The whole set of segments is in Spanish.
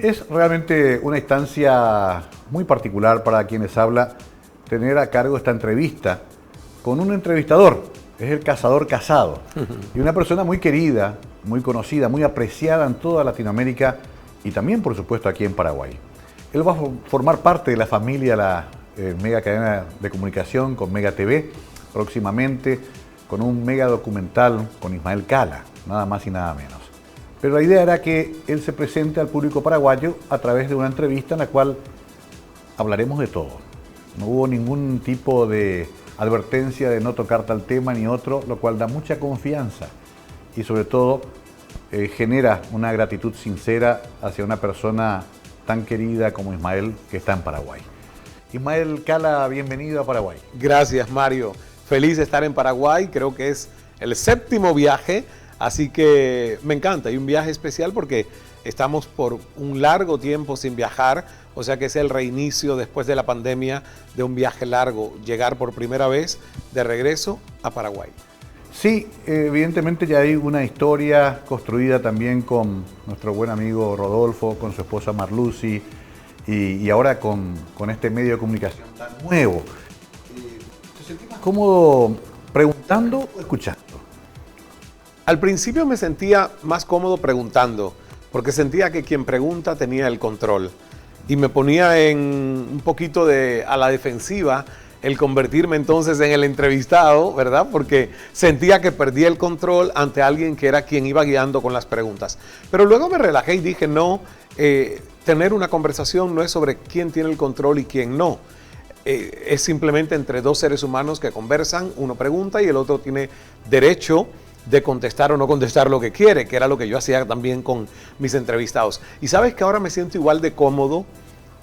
Es realmente una instancia muy particular para quienes habla tener a cargo esta entrevista con un entrevistador, es el cazador casado, y una persona muy querida, muy conocida, muy apreciada en toda Latinoamérica y también, por supuesto, aquí en Paraguay. Él va a formar parte de la familia, la mega cadena de comunicación con Mega TV, próximamente con un mega documental con Ismael Cala, nada más y nada menos. Pero la idea era que él se presente al público paraguayo a través de una entrevista en la cual hablaremos de todo. No hubo ningún tipo de advertencia de no tocar tal tema ni otro, lo cual da mucha confianza y sobre todo genera una gratitud sincera hacia una persona tan querida como Ismael, que está en Paraguay. Ismael Cala, bienvenido a Paraguay. Gracias, Mario. Feliz de estar en Paraguay, creo que es el 7º viaje, así que me encanta, y un viaje especial porque estamos por un largo tiempo sin viajar, o sea que es el reinicio después de la pandemia de un viaje largo, llegar por primera vez de regreso a Paraguay. Sí, evidentemente ya hay una historia construida también con nuestro buen amigo Rodolfo, con su esposa Marlucy y ahora con este medio de comunicación tan nuevo. ¿Te sentís más cómodo preguntando o escuchando? Al principio me sentía más cómodo preguntando, porque sentía que quien pregunta tenía el control y me ponía en un poquito a la defensiva el convertirme entonces en el entrevistado, ¿verdad? Porque sentía que perdía el control ante alguien que era quien iba guiando con las preguntas. Pero luego me relajé y dije, no, tener una conversación no es sobre quién tiene el control y quién no. Es simplemente entre dos seres humanos que conversan, uno pregunta y el otro tiene derecho de contestar o no contestar lo que quiere, que era lo que yo hacía también con mis entrevistados. Y sabes que ahora me siento igual de cómodo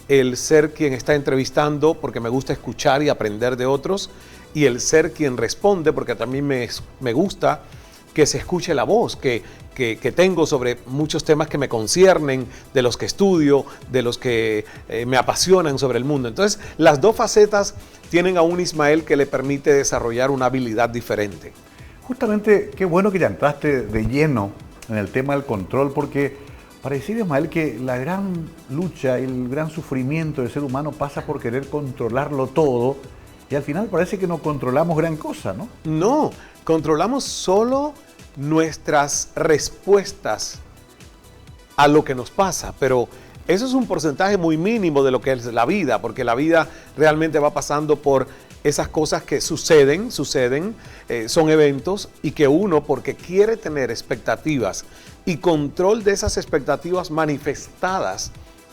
el ser quien está entrevistando, porque me gusta escuchar y aprender de otros, y el ser quien responde, porque también me gusta que se escuche la voz que tengo sobre muchos temas que me conciernen, de los que estudio, de los que me apasionan sobre el mundo. Entonces, las dos facetas tienen a un Ismael que le permite desarrollar una habilidad diferente. Justamente, qué bueno que ya entraste de lleno en el tema del control, porque pareciera, Ismael, que la gran lucha, el gran sufrimiento del ser humano pasa por querer controlarlo todo y al final parece que no controlamos gran cosa, ¿no? No, controlamos solo nuestras respuestas a lo que nos pasa, pero eso es un porcentaje muy mínimo de lo que es la vida, porque la vida realmente va pasando por esas cosas que suceden, son eventos y que uno, porque quiere tener expectativas y control de esas expectativas manifestadas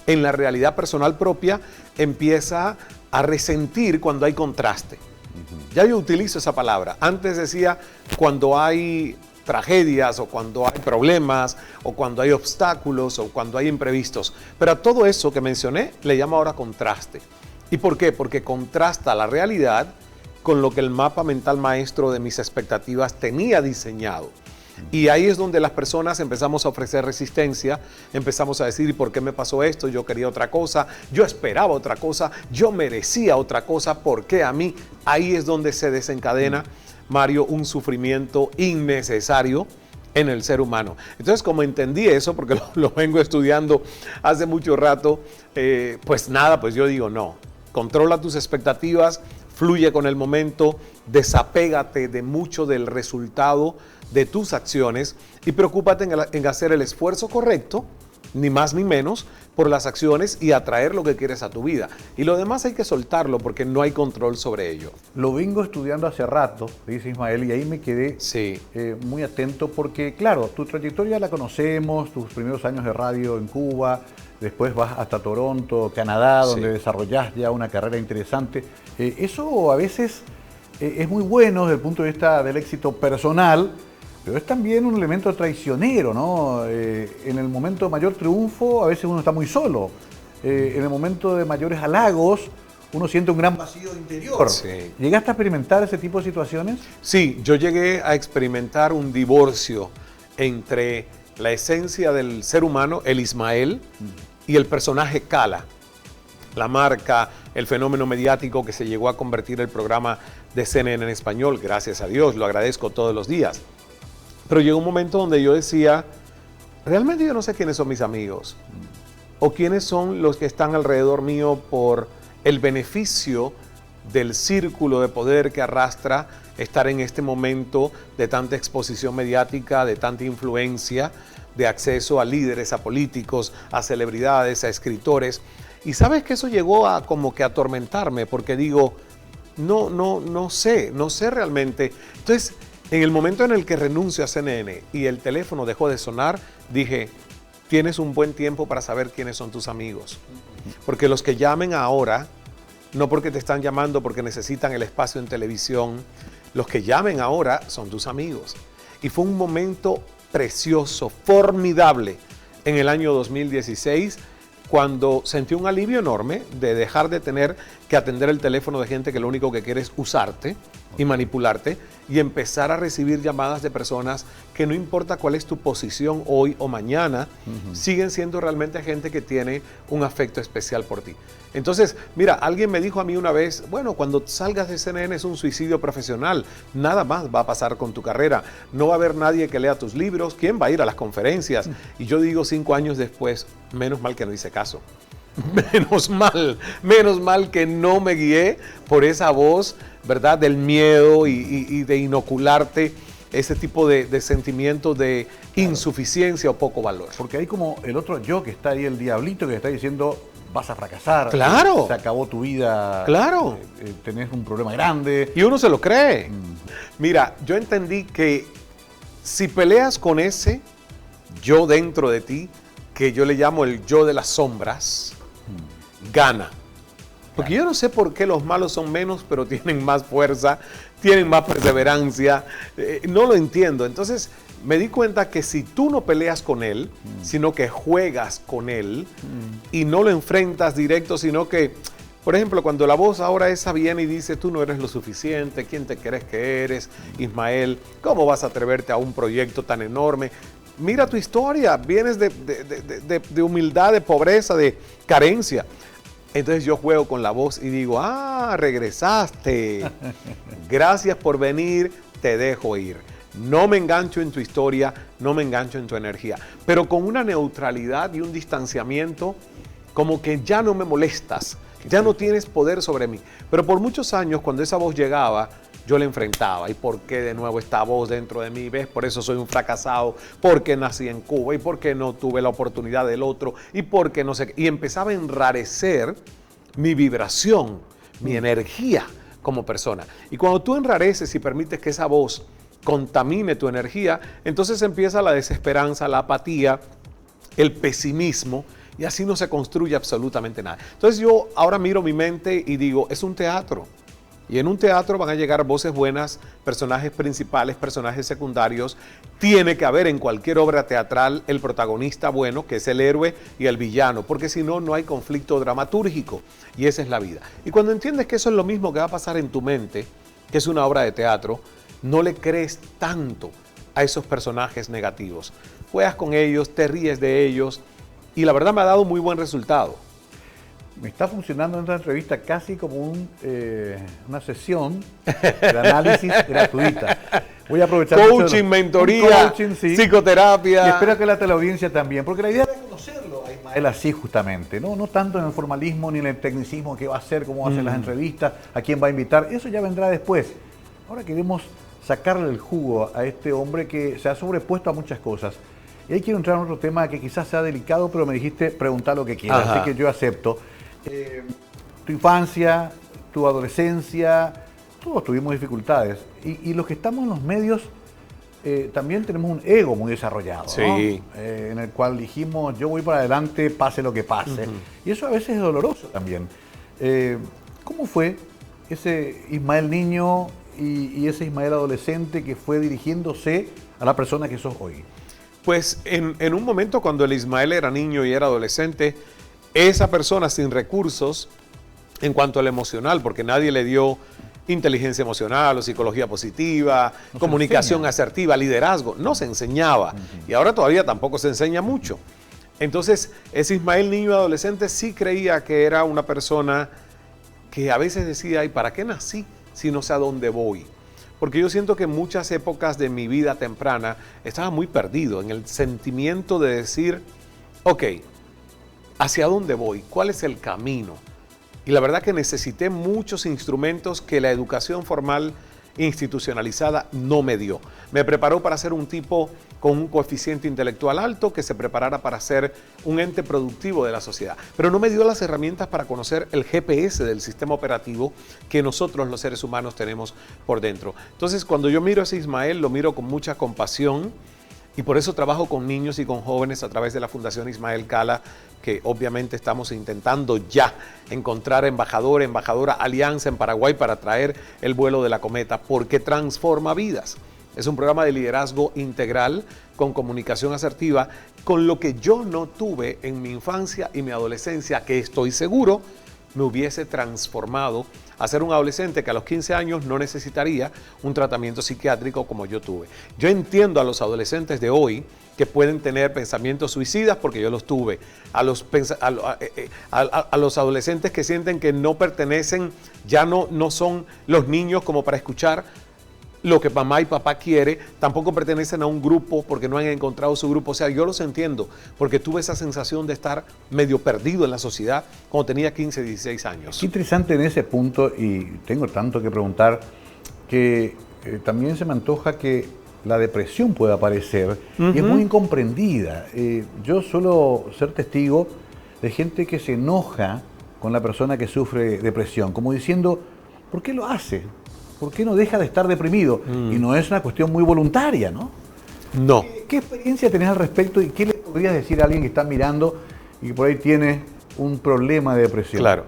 en la realidad personal propia, empieza a resentir cuando hay contraste. Ya yo utilizo esa palabra. Antes decía cuando hay tragedias o cuando hay problemas o cuando hay obstáculos o cuando hay imprevistos. Pero a todo eso que mencioné le llamo ahora contraste. ¿Y por qué? Porque contrasta la realidad con lo que el mapa mental maestro de mis expectativas tenía diseñado. Y ahí es donde las personas empezamos a ofrecer resistencia, empezamos a decir, ¿y por qué me pasó esto? Yo quería otra cosa, yo esperaba otra cosa, yo merecía otra cosa, ¿por qué a mí? Ahí es donde se desencadena, Mario, un sufrimiento innecesario en el ser humano. Entonces, como entendí eso, porque lo vengo estudiando hace mucho rato, pues nada, pues yo digo, no, controla tus expectativas, fluye con el momento, desapégate de mucho del resultado de tus acciones y preocúpate en hacer el esfuerzo correcto, ni más ni menos, por las acciones y atraer lo que quieres a tu vida. Y lo demás hay que soltarlo porque no hay control sobre ello. Lo vengo estudiando hace rato, dice Ismael, y ahí me quedé muy atento porque, claro, tu trayectoria la conocemos, tus primeros años de radio en Cuba, después vas hasta Toronto, Canadá, donde desarrollás ya una carrera interesante. Eso a veces es muy bueno desde el punto de vista del éxito personal, pero es también un elemento traicionero, ¿no? En el momento de mayor triunfo a veces uno está muy solo. En el momento de mayores halagos uno siente un gran vacío interior. Sí. ¿Llegaste a experimentar ese tipo de situaciones? Sí, yo llegué a experimentar un divorcio entre la esencia del ser humano, el Ismael, y el personaje Cala, la marca, el fenómeno mediático que se llegó a convertir el programa de CNN en español, gracias a Dios, lo agradezco todos los días. Pero llegó un momento donde yo decía, realmente yo no sé quiénes son mis amigos. o quiénes son los que están alrededor mío por el beneficio del círculo de poder que arrastra estar en este momento de tanta exposición mediática, de tanta influencia, de acceso a líderes, a políticos, a celebridades, a escritores. Y sabes que eso llegó a como que atormentarme, porque digo, no sé realmente. Entonces, en el momento en el que renuncio a CNN y el teléfono dejó de sonar, dije, tienes un buen tiempo para saber quiénes son tus amigos. Porque los que llamen ahora, no porque te están llamando porque necesitan el espacio en televisión, los que llamen ahora son tus amigos. Y fue un momento precioso, formidable, en el año 2016, cuando sentí un alivio enorme de dejar de tener que atender el teléfono de gente que lo único que quiere es usarte y manipularte, y empezar a recibir llamadas de personas que no importa cuál es tu posición hoy o mañana, siguen siendo realmente gente que tiene un afecto especial por ti. Entonces, mira, alguien me dijo a mí una vez, bueno, cuando salgas de CNN es un suicidio profesional, nada más va a pasar con tu carrera, no va a haber nadie que lea tus libros, ¿quién va a ir a las conferencias? Y yo digo 5 años después, menos mal que no hice caso. Menos mal que no me guié por esa voz, ¿verdad? Del miedo y de inocularte ese tipo de sentimiento de insuficiencia o poco valor. Porque hay como el otro yo que está ahí, el diablito que está diciendo, vas a fracasar. Claro. Se acabó tu vida. Claro. Tenés un problema grande. Y uno se lo cree. Mira, yo entendí que si peleas con ese yo dentro de ti, que yo le llamo el yo de las sombras, gana. Porque yo no sé por qué los malos son menos, pero tienen más fuerza, tienen más perseverancia. No lo entiendo. Entonces me di cuenta que si tú no peleas con él, sino que juegas con él y no lo enfrentas directo, sino que, por ejemplo, cuando la voz ahora esa viene y dice, tú no eres lo suficiente, ¿quién te crees que eres, Ismael? ¿Cómo vas a atreverte a un proyecto tan enorme? Mira tu historia, vienes de humildad, de pobreza, de carencia. Entonces yo juego con la voz y digo, regresaste. Gracias por venir, te dejo ir. No me engancho en tu historia, no me engancho en tu energía, pero con una neutralidad y un distanciamiento como que ya no me molestas, ya no tienes poder sobre mí. Pero por muchos años, cuando esa voz llegaba, yo la enfrentaba. ¿Y por qué de nuevo esta voz dentro de mí? ¿Ves? Por eso soy un fracasado, porque nací en Cuba y porque no tuve la oportunidad del otro y porque no sé qué. Y empezaba a enrarecer mi vibración, mi energía como persona. Y cuando tú enrareces y permites que esa voz contamine tu energía, entonces empieza la desesperanza, la apatía, el pesimismo, y así no se construye absolutamente nada. Entonces yo ahora miro mi mente y digo, es un teatro. Y en un teatro van a llegar voces buenas, personajes principales, personajes secundarios. Tiene que haber en cualquier obra teatral el protagonista bueno, que es el héroe, y el villano, porque si no, no hay conflicto dramatúrgico. Y esa es la vida. Y cuando entiendes que eso es lo mismo que va a pasar en tu mente, que es una obra de teatro, no le crees tanto a esos personajes negativos. Juegas con ellos, te ríes de ellos, y la verdad me ha dado muy buen resultado. Me está funcionando en esta entrevista casi como una sesión de análisis gratuita. Voy a aprovechar coaching, mentoría, coaching, sí, psicoterapia. Y espero que la teleaudiencia también, porque la idea es conocerlo a Ismael así justamente, no tanto en el formalismo ni en el tecnicismo, qué va a hacer, cómo va a hacer las entrevistas, a quién va a invitar, eso ya vendrá después. Ahora queremos sacarle el jugo a este hombre que se ha sobrepuesto a muchas cosas. Y ahí quiero entrar en otro tema que quizás sea delicado, pero me dijiste preguntar lo que quieras, así que yo acepto. Tu infancia, tu adolescencia, todos tuvimos dificultades. Y los que estamos en los medios también tenemos un ego muy desarrollado, sí, ¿no? En el cual dijimos, yo voy para adelante, pase lo que pase. Y eso a veces es doloroso también. ¿Cómo fue ese Ismael niño y ese Ismael adolescente que fue dirigiéndose a la persona que sos hoy? Pues en un momento cuando el Ismael era niño y era adolescente, esa persona sin recursos en cuanto al emocional, porque nadie le dio inteligencia emocional o psicología positiva, comunicación asertiva, liderazgo, no se enseñaba. Y ahora todavía tampoco se enseña mucho. Entonces, ese Ismael niño y adolescente sí creía que era una persona que a veces decía, ¿y para qué nací si no sé a dónde voy? Porque yo siento que en muchas épocas de mi vida temprana estaba muy perdido en el sentimiento de decir, ok, ¿hacia dónde voy? ¿Cuál es el camino? Y la verdad que necesité muchos instrumentos que la educación formal institucionalizada no me dio. Me preparó para ser un tipo con un coeficiente intelectual alto que se preparara para ser un ente productivo de la sociedad. Pero no me dio las herramientas para conocer el GPS del sistema operativo que nosotros los seres humanos tenemos por dentro. Entonces, cuando yo miro a ese Ismael, lo miro con mucha compasión y por eso trabajo con niños y con jóvenes a través de la Fundación Ismael Cala, que obviamente estamos intentando ya encontrar embajadora, alianza en Paraguay para traer el vuelo de la cometa, porque transforma vidas. Es un programa de liderazgo integral con comunicación asertiva, con lo que yo no tuve en mi infancia y mi adolescencia, que estoy seguro me hubiese transformado a ser un adolescente que a los 15 años no necesitaría un tratamiento psiquiátrico como yo tuve. Yo entiendo a los adolescentes de hoy que pueden tener pensamientos suicidas porque yo los tuve. A los adolescentes que sienten que no pertenecen, ya no son los niños como para escuchar lo que mamá y papá quiere, tampoco pertenecen a un grupo porque no han encontrado su grupo. O sea, yo los entiendo porque tuve esa sensación de estar medio perdido en la sociedad cuando tenía 15, 16 años. Qué interesante en ese punto, y tengo tanto que preguntar, que también se me antoja que la depresión puede aparecer y es muy incomprendida. Yo suelo ser testigo de gente que se enoja con la persona que sufre depresión, como diciendo, ¿por qué lo hace? ¿Por qué no deja de estar deprimido? Y no es una cuestión muy voluntaria, ¿no? No. ¿Qué experiencia tenés al respecto y qué le podrías decir a alguien que está mirando y que por ahí tiene un problema de depresión? Claro.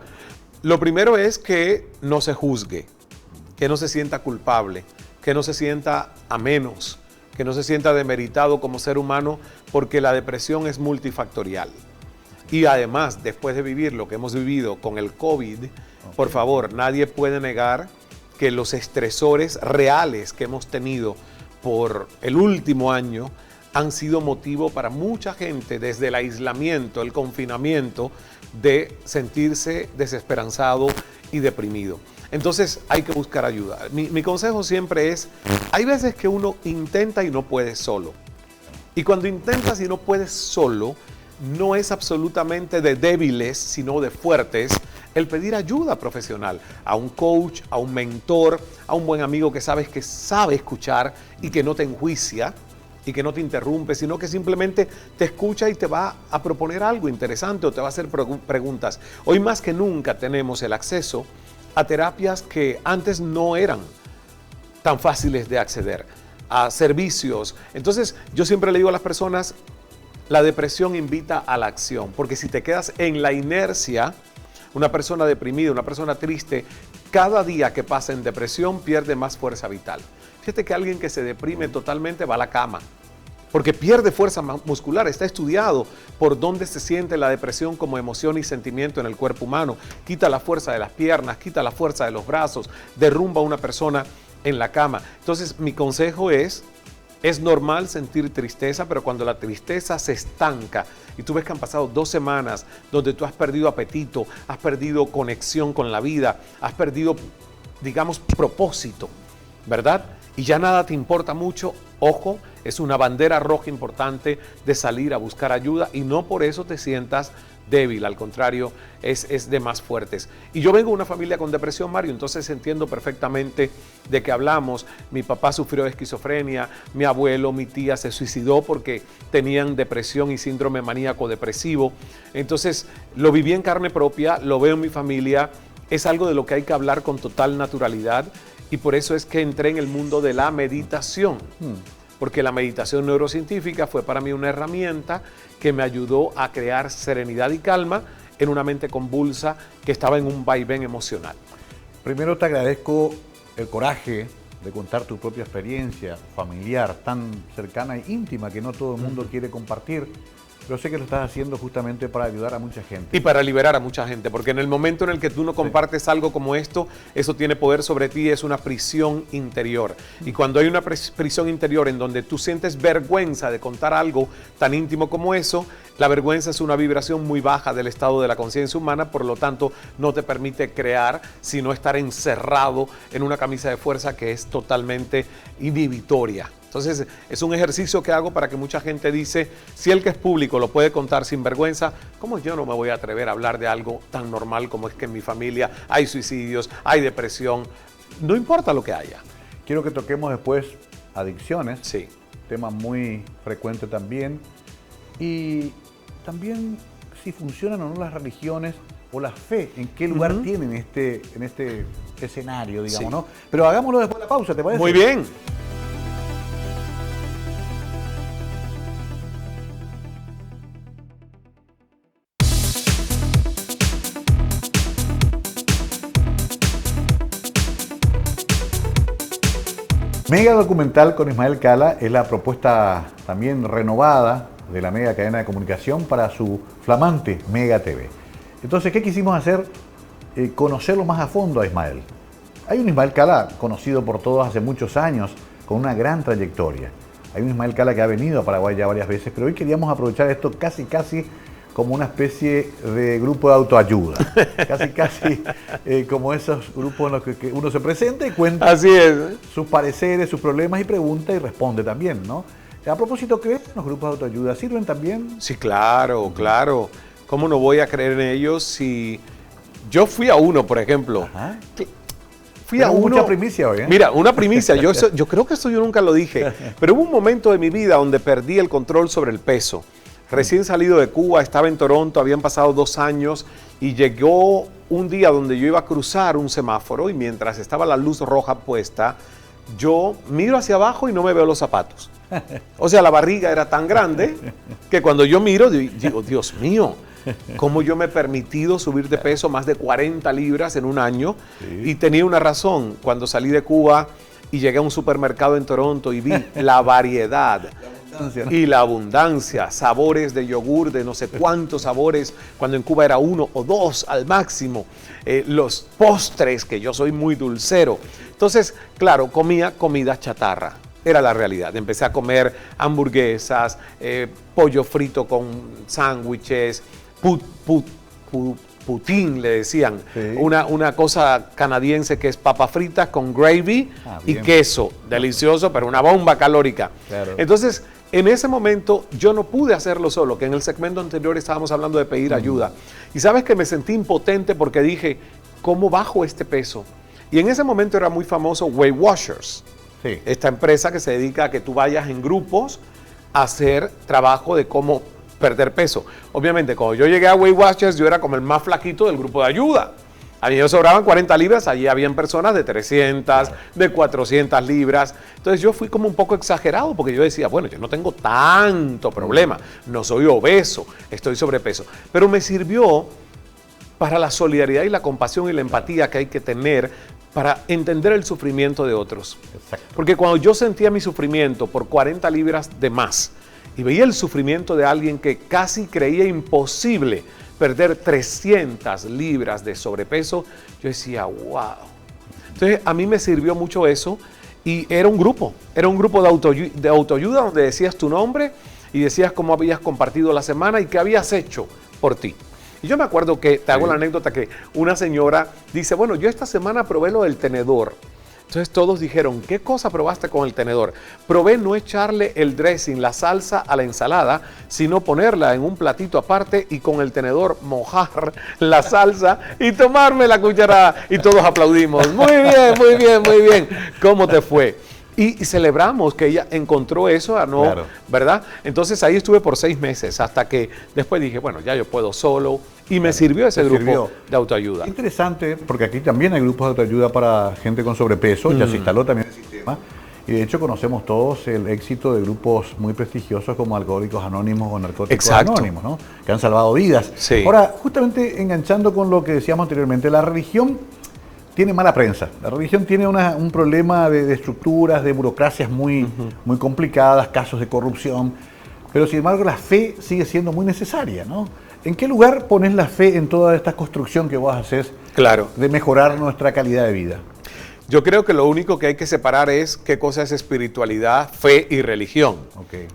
Lo primero es que no se juzgue, que no se sienta culpable, que no se sienta a menos, que no se sienta demeritado como ser humano, porque la depresión es multifactorial. Y además, después de vivir lo que hemos vivido con el COVID, por favor, nadie puede negar que los estresores reales que hemos tenido por el último año han sido motivo para mucha gente, desde el aislamiento, el confinamiento, de sentirse desesperanzado y deprimido. Entonces hay que buscar ayuda. Mi consejo siempre es, hay veces que uno intenta y no puede solo. Y cuando intentas y no puedes solo, no es absolutamente de débiles, sino de fuertes, el pedir ayuda profesional a un coach, a un mentor, a un buen amigo que sabes que sabe escuchar y que no te enjuicia y que no te interrumpe, sino que simplemente te escucha y te va a proponer algo interesante o te va a hacer preguntas. Hoy más que nunca tenemos el acceso a terapias que antes no eran tan fáciles de acceder, a servicios. Entonces yo siempre le digo a las personas, la depresión invita a la acción, porque si te quedas en la inercia, una persona deprimida, una persona triste, cada día que pasa en depresión pierde más fuerza vital. Fíjate que alguien que se deprime totalmente va a la cama, porque pierde fuerza muscular. Está estudiado por dónde se siente la depresión como emoción y sentimiento en el cuerpo humano. Quita la fuerza de las piernas, quita la fuerza de los brazos, derrumba a una persona en la cama. Entonces, mi consejo es normal sentir tristeza, pero cuando la tristeza se estanca y tú ves que han pasado 2 semanas donde tú has perdido apetito, has perdido conexión con la vida, has perdido, digamos, propósito, ¿verdad? Y ya nada te importa mucho, ojo, es una bandera roja importante de salir a buscar ayuda y no por eso te sientas débil, al contrario, es de más fuertes. Y yo vengo de una familia con depresión, Mario, entonces entiendo perfectamente de qué hablamos. Mi papá sufrió de esquizofrenia, mi abuelo, mi tía se suicidó porque tenían depresión y síndrome maníaco depresivo. Entonces lo viví en carne propia, lo veo en mi familia, es algo de lo que hay que hablar con total naturalidad y por eso es que entré en el mundo de la meditación. Porque la meditación neurocientífica fue para mí una herramienta que me ayudó a crear serenidad y calma en una mente convulsa que estaba en un vaivén emocional. Primero te agradezco el coraje de contar tu propia experiencia familiar tan cercana e íntima que no todo el mundo quiere compartir, pero sé que lo estás haciendo justamente para ayudar a mucha gente. Y para liberar a mucha gente, porque en el momento en el que tú no compartes algo como esto, eso tiene poder sobre ti, es una prisión interior. Y cuando hay una prisión interior en donde tú sientes vergüenza de contar algo tan íntimo como eso, la vergüenza es una vibración muy baja del estado de la conciencia humana, por lo tanto no te permite crear, sino estar encerrado en una camisa de fuerza que es totalmente inhibitoria. Entonces, es un ejercicio que hago para que mucha gente dice, si el que es público lo puede contar sin vergüenza, ¿cómo yo no me voy a atrever a hablar de algo tan normal como es que en mi familia hay suicidios, hay depresión? No importa lo que haya. Quiero que toquemos después adicciones, Sí. tema muy frecuente también, y también si funcionan o no las religiones o la fe, en qué lugar tienen en este escenario, digamos, Sí. ¿no? Pero hagámoslo después de la pausa, ¿te parece? Muy bien. Mega Documental con Ismael Cala es la propuesta también renovada de la Mega Cadena de Comunicación para su flamante Mega TV. Entonces, ¿qué quisimos hacer? Conocerlo más a fondo a Ismael. Hay un Ismael Cala conocido por todos hace muchos años, con una gran trayectoria. Hay un Ismael Cala que ha venido a Paraguay ya varias veces, pero hoy queríamos aprovechar esto casi como una especie de grupo de autoayuda. Casi como esos grupos en los que uno se presenta y cuenta Así es. sus pareceres, sus problemas y pregunta y responde también, ¿no? A propósito, ¿crees que los grupos de autoayuda sirven también? Sí, claro, claro. ¿Cómo no voy a creer en ellos si yo fui a uno, por ejemplo? Ajá. Fui a Tenemos uno. mucha primicia hoy, ¿eh? Mira, una primicia. Yo creo que esto yo nunca lo dije, pero hubo un momento de mi vida donde perdí el control sobre el peso. Recién salido de Cuba, estaba en Toronto, habían pasado 2 años y llegó un día donde yo iba a cruzar un semáforo y mientras estaba la luz roja puesta, yo miro hacia abajo y no me veo los zapatos. O sea, la barriga era tan grande que cuando yo miro digo, Dios mío, ¿cómo yo me he permitido subir de peso más de 40 libras en un año? Sí. Y tenía una razón. Cuando salí de Cuba y llegué a un supermercado en Toronto y vi la variedad y la abundancia, sabores de yogur de no sé cuántos sabores, cuando en Cuba era 1 o 2 al máximo, los postres, que yo soy muy dulcero. Entonces, claro, comía comida chatarra. Era la realidad. Empecé a comer hamburguesas, pollo frito con sándwiches, poutine le decían, Sí. una cosa canadiense que es papa frita con gravy y bien. queso, delicioso, pero una bomba calórica. Claro. Entonces, en ese momento yo no pude hacerlo solo, que en el segmento anterior estábamos hablando de pedir ayuda. Y sabes que me sentí impotente porque dije, ¿cómo bajo este peso? Y en ese momento era muy famoso Weight Watchers, Sí. esta empresa que se dedica a que tú vayas en grupos a hacer trabajo de cómo perder peso. Obviamente, cuando yo llegué a Weight Watchers, yo era como el más flaquito del grupo de ayuda. A mí me sobraban 40 libras, allí habían personas de 300, de 400 libras. Entonces yo fui como un poco exagerado porque yo decía, bueno, yo no tengo tanto problema, no soy obeso, estoy sobrepeso. Pero me sirvió para la solidaridad y la compasión y la empatía que hay que tener para entender el sufrimiento de otros. Exacto. Porque cuando yo sentía mi sufrimiento por 40 libras de más y veía el sufrimiento de alguien que casi creía imposible perder 300 libras de sobrepeso, yo decía, wow. Entonces a mí me sirvió mucho eso y era un grupo de autoayuda donde decías tu nombre y decías cómo habías compartido la semana y qué habías hecho por ti. Y yo me acuerdo que, te hago la anécdota, que una señora dice, bueno, yo esta semana probé lo del tenedor. Entonces todos dijeron, ¿qué cosa probaste con el tenedor? Probé no echarle el dressing, la salsa a la ensalada, sino ponerla en un platito aparte y con el tenedor mojar la salsa y tomarme la cucharada. Y todos aplaudimos. Muy bien, muy bien, muy bien. ¿Cómo te fue? Y celebramos que ella encontró eso, ¿no? Claro. ¿Verdad? Entonces ahí estuve por 6 meses hasta que después dije, bueno, ya yo puedo solo. Y me sirvió ese grupo de autoayuda. Interesante, porque aquí también hay grupos de autoayuda para gente con sobrepeso, ya se instaló también el sistema. Y de hecho conocemos todos el éxito de grupos muy prestigiosos como Alcohólicos Anónimos o Narcóticos Anónimos, ¿no? Que han salvado vidas. Sí. Ahora, justamente enganchando con lo que decíamos anteriormente, la religión tiene mala prensa. La religión tiene un problema de estructuras, de burocracias muy complicadas, casos de corrupción, pero sin embargo la fe sigue siendo muy necesaria, ¿no? ¿En qué lugar pones la fe en toda esta construcción que vos haces Claro. de mejorar nuestra calidad de vida? Yo creo que lo único que hay que separar es qué cosa es espiritualidad, fe y religión,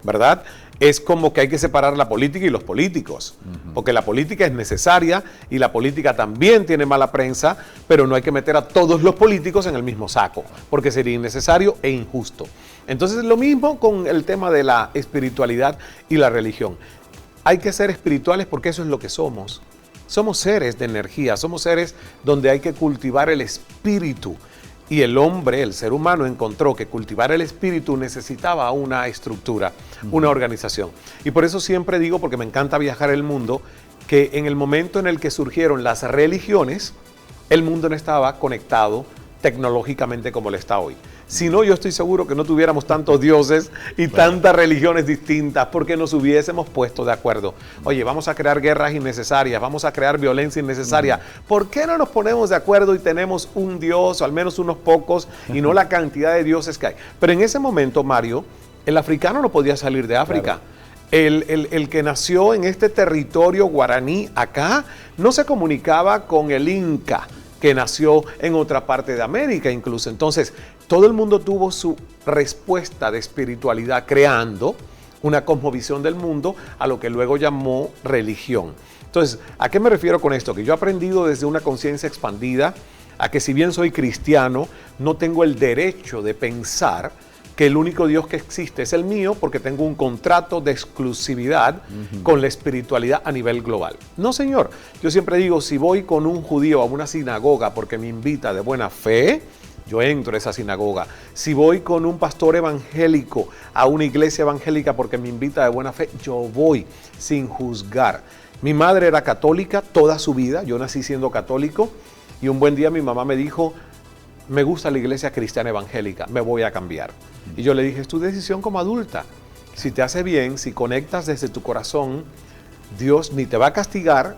¿verdad? Es como que hay que separar la política y los políticos, porque la política es necesaria y la política también tiene mala prensa, pero no hay que meter a todos los políticos en el mismo saco, porque sería innecesario e injusto. Entonces, lo mismo con el tema de la espiritualidad y la religión. Hay que ser espirituales porque eso es lo que somos. Somos seres de energía, somos seres donde hay que cultivar el espíritu. Y el hombre, el ser humano, encontró que cultivar el espíritu necesitaba una estructura, una organización. Y por eso siempre digo, porque me encanta viajar el mundo, que en el momento en el que surgieron las religiones, el mundo no estaba conectado tecnológicamente como lo está hoy. Si no, yo estoy seguro que no tuviéramos tantos dioses y tantas religiones distintas porque nos hubiésemos puesto de acuerdo. Oye, vamos a crear guerras innecesarias, vamos a crear violencia innecesaria. ¿Por qué no nos ponemos de acuerdo y tenemos un dios o al menos unos pocos y no la cantidad de dioses que hay? Pero en ese momento, Mario, el africano no podía salir de África. Claro. El que nació en este territorio guaraní acá no se comunicaba con el inca, que nació en otra parte de América incluso. Entonces, todo el mundo tuvo su respuesta de espiritualidad creando una cosmovisión del mundo a lo que luego llamó religión. Entonces, ¿a qué me refiero con esto? Que yo he aprendido desde una conciencia expandida a que si bien soy cristiano, no tengo el derecho de pensar que el único Dios que existe es el mío porque tengo un contrato de exclusividad con la espiritualidad a nivel global. No, señor. Yo siempre digo, si voy con un judío a una sinagoga porque me invita de buena fe, yo entro a esa sinagoga. Si voy con un pastor evangélico a una iglesia evangélica porque me invita de buena fe, yo voy sin juzgar. Mi madre era católica toda su vida, yo nací siendo católico y un buen día mi mamá me dijo, me gusta la iglesia cristiana evangélica, me voy a cambiar. Y yo le dije, es tu decisión como adulta. Si te hace bien, si conectas desde tu corazón, Dios ni te va a castigar,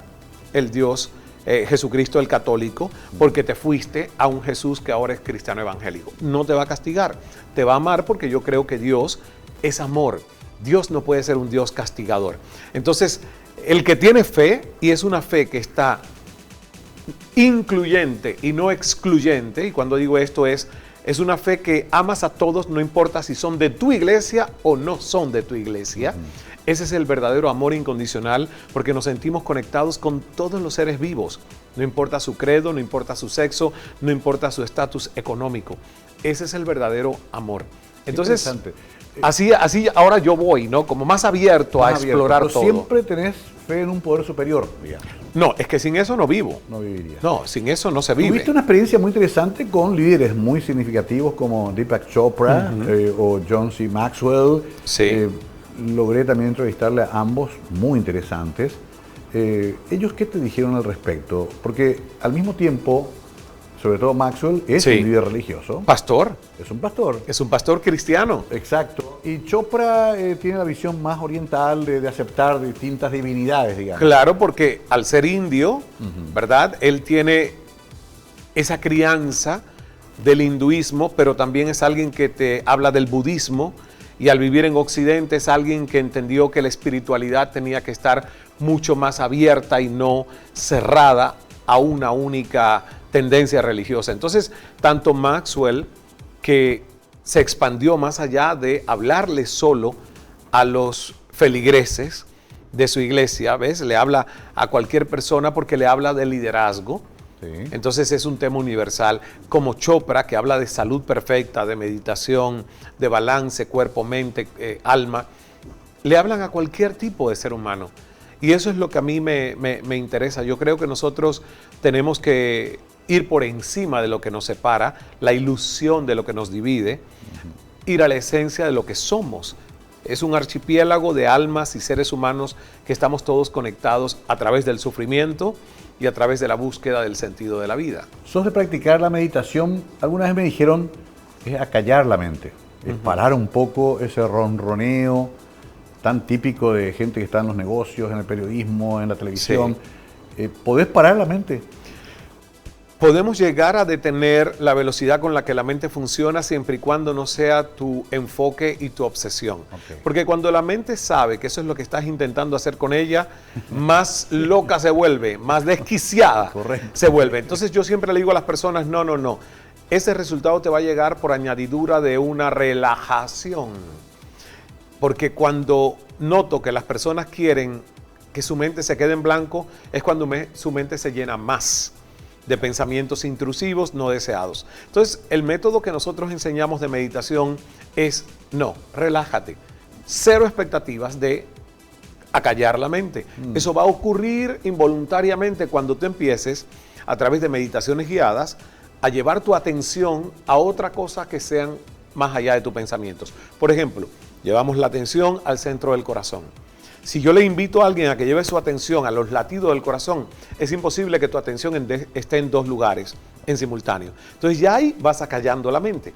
el Dios Jesucristo el católico, porque te fuiste a un Jesús que ahora es cristiano evangélico. No te va a castigar, te va a amar porque yo creo que Dios es amor. Dios no puede ser un Dios castigador. Entonces, el que tiene fe, y es una fe que está incluyente y no excluyente, y cuando digo esto es una fe que amas a todos, no importa si son de tu iglesia o no son de tu iglesia. Ese es el verdadero amor incondicional porque nos sentimos conectados con todos los seres vivos. No importa su credo, no importa su sexo, no importa su estatus económico. Ese es el verdadero amor. Entonces, así ahora yo voy, ¿no? Como más abierto a explorar todo. Siempre tenés fe en un poder superior, digamos. No, es que sin eso no vivo. No viviría. No, sin eso no se vive. Tuviste una experiencia muy interesante con líderes muy significativos como Deepak Chopra o John C. Maxwell. Sí. Logré también entrevistarle a ambos, muy interesantes. ¿Ellos qué te dijeron al respecto? Porque al mismo tiempo, sobre todo Maxwell, es un líder religioso. Pastor. Es un pastor. Es un pastor cristiano. Exacto. Y Chopra tiene la visión más oriental de aceptar distintas divinidades, digamos. Claro, porque al ser indio, ¿verdad? Él tiene esa crianza del hinduismo, pero también es alguien que te habla del budismo. Y al vivir en Occidente es alguien que entendió que la espiritualidad tenía que estar mucho más abierta y no cerrada a una única tendencia religiosa. Entonces, tanto Maxwell, que se expandió más allá de hablarle solo a los feligreses de su iglesia, ¿ves? Le habla a cualquier persona porque le habla de liderazgo. Entonces es un tema universal, como Chopra, que habla de salud perfecta, de meditación, de balance, cuerpo, mente, alma. Le hablan a cualquier tipo de ser humano. Y eso es lo que a mí me interesa. Yo creo que nosotros tenemos que ir por encima de lo que nos separa, la ilusión de lo que nos divide, ir a la esencia de lo que somos. Es un archipiélago de almas y seres humanos que estamos todos conectados a través del sufrimiento y a través de la búsqueda del sentido de la vida. ¿Sos de practicar la meditación? Alguna vez me dijeron, es acallar la mente, es parar un poco ese ronroneo tan típico de gente que está en los negocios, en el periodismo, en la televisión. ¿Podés parar la mente? Podemos llegar a detener la velocidad con la que la mente funciona siempre y cuando no sea tu enfoque y tu obsesión. Porque cuando la mente sabe que eso es lo que estás intentando hacer con ella, más loca se vuelve, más desquiciada se vuelve. Entonces yo siempre le digo a las personas, no. ese resultado te va a llegar por añadidura de una relajación. Porque cuando noto que las personas quieren que su mente se quede en blanco, es cuando su mente se llena más de pensamientos intrusivos no deseados. Entonces, el método que nosotros enseñamos de meditación es, no, relájate. Cero expectativas de acallar la mente. Eso va a ocurrir involuntariamente cuando tú empieces, a través de meditaciones guiadas, a llevar tu atención a otra cosa que sean más allá de tus pensamientos. Por ejemplo, llevamos la atención al centro del corazón. Si yo le invito a alguien a que lleve su atención a los latidos del corazón, es imposible que tu atención esté en dos lugares en simultáneo. Entonces ya ahí vas acallando la mente.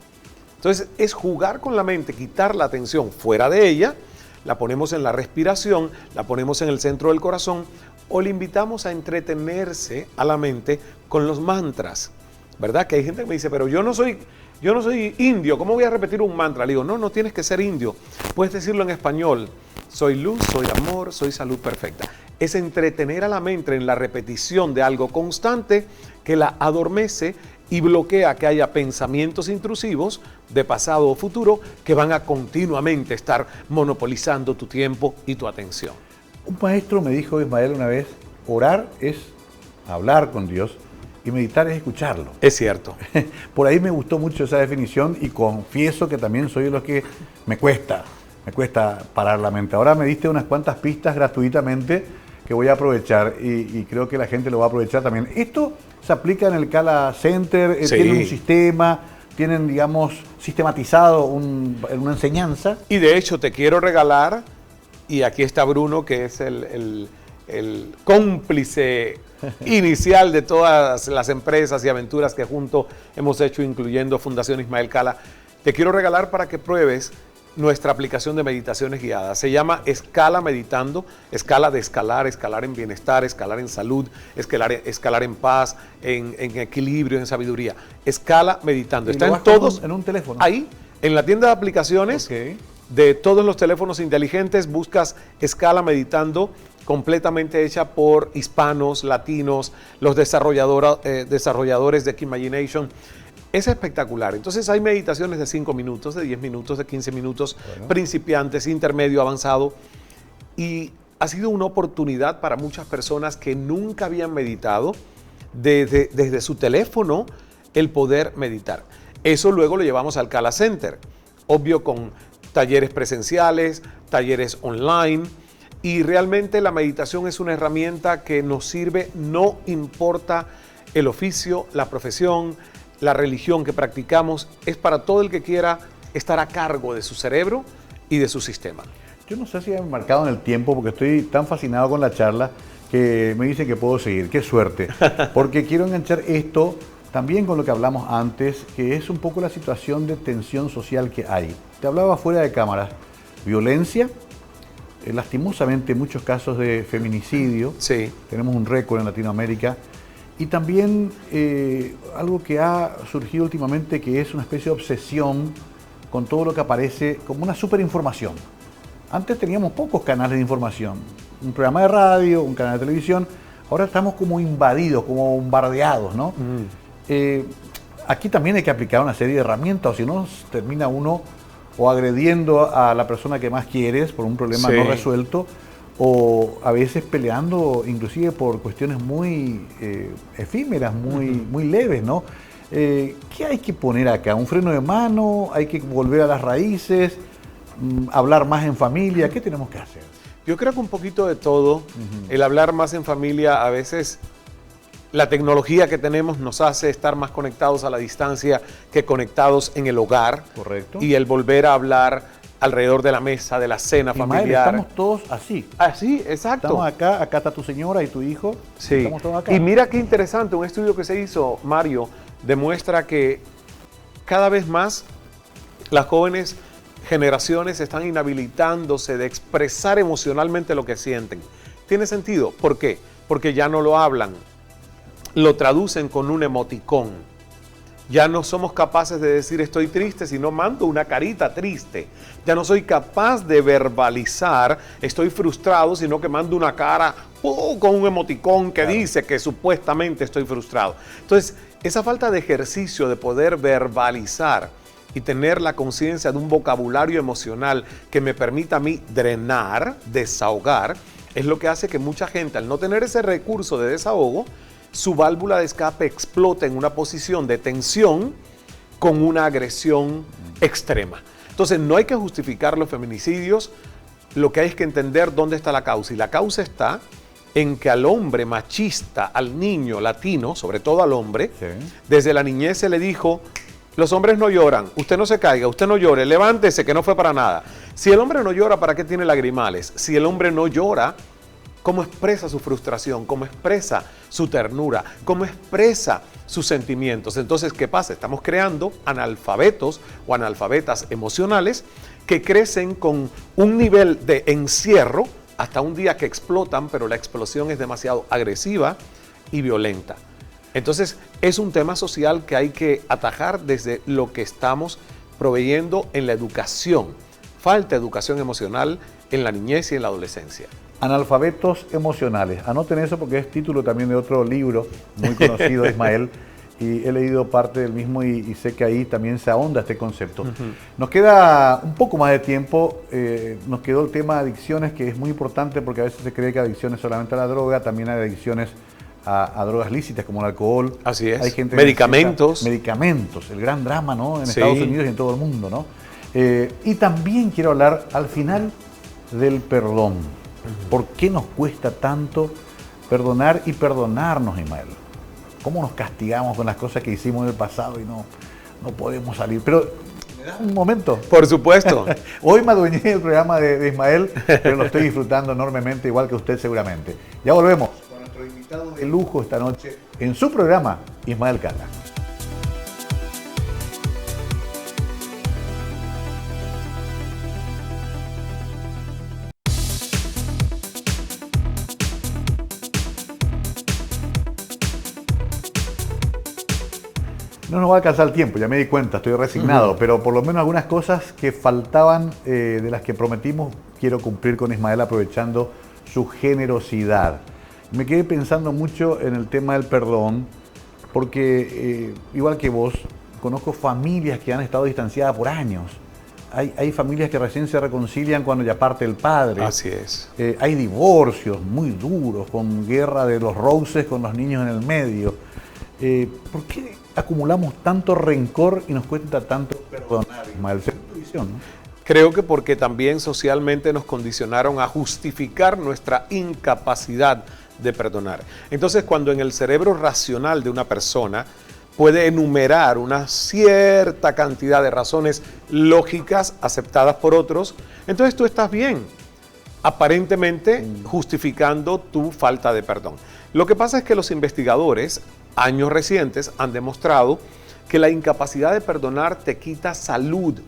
Entonces es jugar con la mente, quitar la atención fuera de ella, la ponemos en la respiración, la ponemos en el centro del corazón o le invitamos a entretenerse a la mente con los mantras. ¿Verdad? Que hay gente que me dice, pero yo no soy indio, ¿cómo voy a repetir un mantra? Le digo, no tienes que ser indio, puedes decirlo en español. Soy luz, soy amor, soy salud perfecta. Es entretener a la mente en la repetición de algo constante que la adormece y bloquea que haya pensamientos intrusivos de pasado o futuro que van a continuamente estar monopolizando tu tiempo y tu atención. Un maestro me dijo, Ismael, una vez, orar es hablar con Dios y meditar es escucharlo. Es cierto. Por ahí me gustó mucho esa definición y confieso que también soy de los que me cuesta parar la mente. Ahora me diste unas cuantas pistas gratuitamente que voy a aprovechar y creo que la gente lo va a aprovechar también. Esto se aplica en el Kala Center, Sí. tienen un sistema, tienen, digamos, sistematizado una enseñanza. Y de hecho te quiero regalar, y aquí está Bruno, que es el cómplice inicial de todas las empresas y aventuras que juntos hemos hecho, incluyendo Fundación Ismael Cala. Te quiero regalar para que pruebes nuestra aplicación de meditaciones guiadas. Se llama Escala Meditando, escala de escalar, escalar en bienestar, escalar en salud, escalar en paz, en equilibrio, en sabiduría. Escala Meditando. Está en todos, en un teléfono. Ahí, en la tienda de aplicaciones, Okay. de todos los teléfonos inteligentes, buscas Escala Meditando, completamente hecha por hispanos, latinos, los desarrolladores de Kimagination. Es espectacular. Entonces hay meditaciones de 5 minutos, de 10 minutos, de 15 minutos, bueno, principiantes, intermedio, avanzado. Y ha sido una oportunidad para muchas personas que nunca habían meditado, desde su teléfono, el poder meditar. Eso luego lo llevamos al Kala Center, obvio con talleres presenciales, talleres online. Y realmente la meditación es una herramienta que nos sirve, no importa el oficio, la profesión, la religión que practicamos, es para todo el que quiera estar a cargo de su cerebro y de su sistema. Yo no sé si he marcado en el tiempo porque estoy tan fascinado con la charla que me dicen que puedo seguir. ¡Qué suerte! Porque quiero enganchar esto también con lo que hablamos antes, que es un poco la situación de tensión social que hay. Te hablaba fuera de cámara, violencia, lastimosamente muchos casos de feminicidio. Sí. Tenemos un récord en Latinoamérica. Y también algo que ha surgido últimamente, que es una especie de obsesión con todo lo que aparece como una superinformación. Antes teníamos pocos canales de información, un programa de radio, un canal de televisión, ahora estamos como invadidos, como bombardeados, ¿no? Aquí también hay que aplicar una serie de herramientas, o si no termina uno o agrediendo a la persona que más quieres por un problema no resuelto, o a veces peleando inclusive por cuestiones muy efímeras, muy leves, ¿no? ¿Qué hay que poner acá? ¿Un freno de mano? ¿Hay que volver a las raíces? ¿Hablar más en familia? ¿Qué tenemos que hacer? Yo creo que un poquito de todo. El hablar más en familia, a veces la tecnología que tenemos nos hace estar más conectados a la distancia que conectados en el hogar. Correcto. Y el volver a hablar alrededor de la mesa, de la cena familiar. Estamos todos así. Así, exacto. Estamos acá está tu señora y tu hijo. Sí. Estamos todos acá. Y mira qué interesante, un estudio que se hizo, Mario, demuestra que cada vez más las jóvenes generaciones están inhabilitándose de expresar emocionalmente lo que sienten. ¿Tiene sentido? ¿Por qué? Porque ya no lo hablan, lo traducen con un emoticón. Ya no somos capaces de decir estoy triste, sino mando una carita triste. Ya no soy capaz de verbalizar estoy frustrado, sino que mando una cara con un emoticón que dice que supuestamente estoy frustrado. Entonces, esa falta de ejercicio de poder verbalizar y tener la conciencia de un vocabulario emocional que me permita a mí drenar, desahogar, es lo que hace que mucha gente, al no tener ese recurso de desahogo, su válvula de escape explota en una posición de tensión con una agresión extrema. Entonces, no hay que justificar los feminicidios, lo que hay es que entender dónde está la causa. Y la causa está en que al hombre machista, al niño latino, sobre todo al hombre, sí, desde la niñez se le dijo: los hombres no lloran, usted no se caiga, usted no llore, levántese que no fue para nada. Si el hombre no llora, ¿para qué tiene lagrimales? Si el hombre no llora, ¿cómo expresa su frustración? ¿Cómo expresa su ternura? ¿Cómo expresa sus sentimientos? Entonces, ¿qué pasa? Estamos creando analfabetos o analfabetas emocionales que crecen con un nivel de encierro hasta un día que explotan, pero la explosión es demasiado agresiva y violenta. Entonces, es un tema social que hay que atajar desde lo que estamos proveyendo en la educación. Falta educación emocional en la niñez y en la adolescencia. Analfabetos emocionales. Anoten eso porque es título también de otro libro muy conocido, Ismael, y he leído parte del mismo y sé que ahí también se ahonda este concepto. Nos queda un poco más de tiempo, nos quedó el tema de adicciones, que es muy importante porque a veces se cree que adicción es solamente a la droga, también hay adicciones a drogas lícitas como el alcohol. Así es. Hay gente medicamentos. Medicamentos, el gran drama, ¿no? En Estados Unidos y en todo el mundo, ¿no? Y también quiero hablar al final del perdón. ¿Por qué nos cuesta tanto perdonar y perdonarnos, Ismael? ¿Cómo nos castigamos con las cosas que hicimos en el pasado y no podemos salir? Pero, ¿me das un momento? Por supuesto. Hoy me adueñé del programa de Ismael, pero lo estoy disfrutando enormemente, igual que usted seguramente. Ya volvemos con nuestro invitado de lujo esta noche en su programa, Ismael Cala. No nos va a alcanzar el tiempo, ya me di cuenta, estoy resignado, pero por lo menos algunas cosas que faltaban de las que prometimos quiero cumplir con Ismael aprovechando su generosidad. Me quedé pensando mucho en el tema del perdón, porque igual que vos, conozco familias que han estado distanciadas por años. Hay familias que recién se reconcilian cuando ya parte el padre. Así es. Hay divorcios muy duros, con guerra de los roses con los niños en el medio. ¿Por qué acumulamos tanto rencor y nos cuesta tanto perdonar, Ismael? Según tu visión, ¿no? Creo que porque también socialmente nos condicionaron a justificar nuestra incapacidad de perdonar. Entonces, cuando en el cerebro racional de una persona puede enumerar una cierta cantidad de razones lógicas aceptadas por otros, entonces tú estás bien, aparentemente justificando tu falta de perdón. Lo que pasa es que los investigadores, años recientes, han demostrado que la incapacidad de perdonar te quita salud,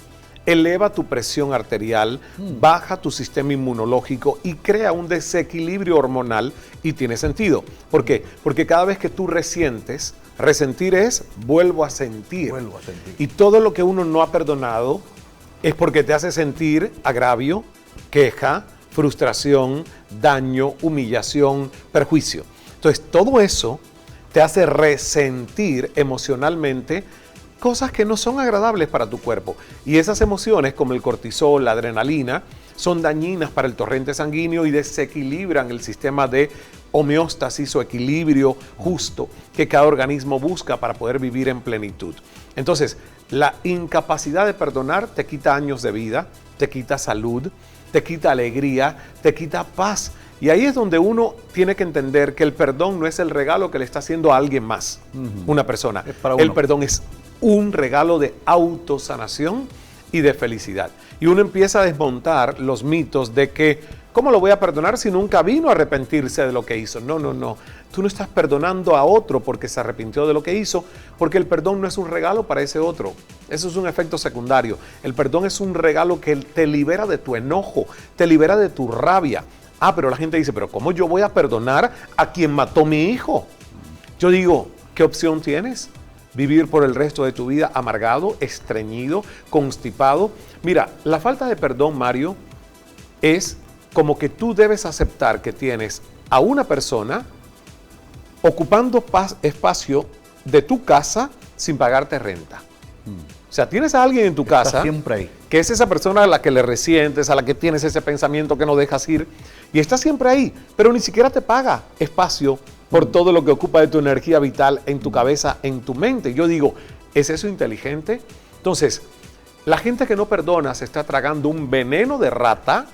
eleva tu presión arterial, baja tu sistema inmunológico y crea un desequilibrio hormonal, y tiene sentido. ¿Por qué? Porque cada vez que tú resientes, resentir es vuelvo a sentir. Y todo lo que uno no ha perdonado es porque te hace sentir agravio, queja, frustración, daño, humillación, perjuicio. Entonces, todo eso te hace resentir emocionalmente cosas que no son agradables para tu cuerpo. Y esas emociones, como el cortisol, la adrenalina, son dañinas para el torrente sanguíneo y desequilibran el sistema de homeostasis o equilibrio justo que cada organismo busca para poder vivir en plenitud. Entonces, la incapacidad de perdonar te quita años de vida, te quita salud, te quita alegría, te quita paz. Y ahí es donde uno tiene que entender que el perdón no es el regalo que le está haciendo a alguien más, una persona. El perdón es un regalo de autosanación y de felicidad. Y uno empieza a desmontar los mitos de que, ¿cómo lo voy a perdonar si nunca vino a arrepentirse de lo que hizo? No. Tú no estás perdonando a otro porque se arrepintió de lo que hizo, porque el perdón no es un regalo para ese otro. Eso es un efecto secundario. El perdón es un regalo que te libera de tu enojo, te libera de tu rabia. Pero la gente dice, ¿pero cómo yo voy a perdonar a quien mató a mi hijo? Yo digo, ¿qué opción tienes? ¿Vivir por el resto de tu vida amargado, estreñido, constipado? Mira, la falta de perdón, Mario, es como que tú debes aceptar que tienes a una persona ocupando espacio de tu casa sin pagarte renta. O sea, tienes a alguien en tu casa siempre ahí, que es esa persona a la que le resientes, a la que tienes ese pensamiento que no dejas ir, y está siempre ahí, pero ni siquiera te paga espacio por todo lo que ocupa de tu energía vital en tu cabeza, en tu mente. Yo digo, ¿es eso inteligente? Entonces, la gente que no perdona se está tragando un veneno de rata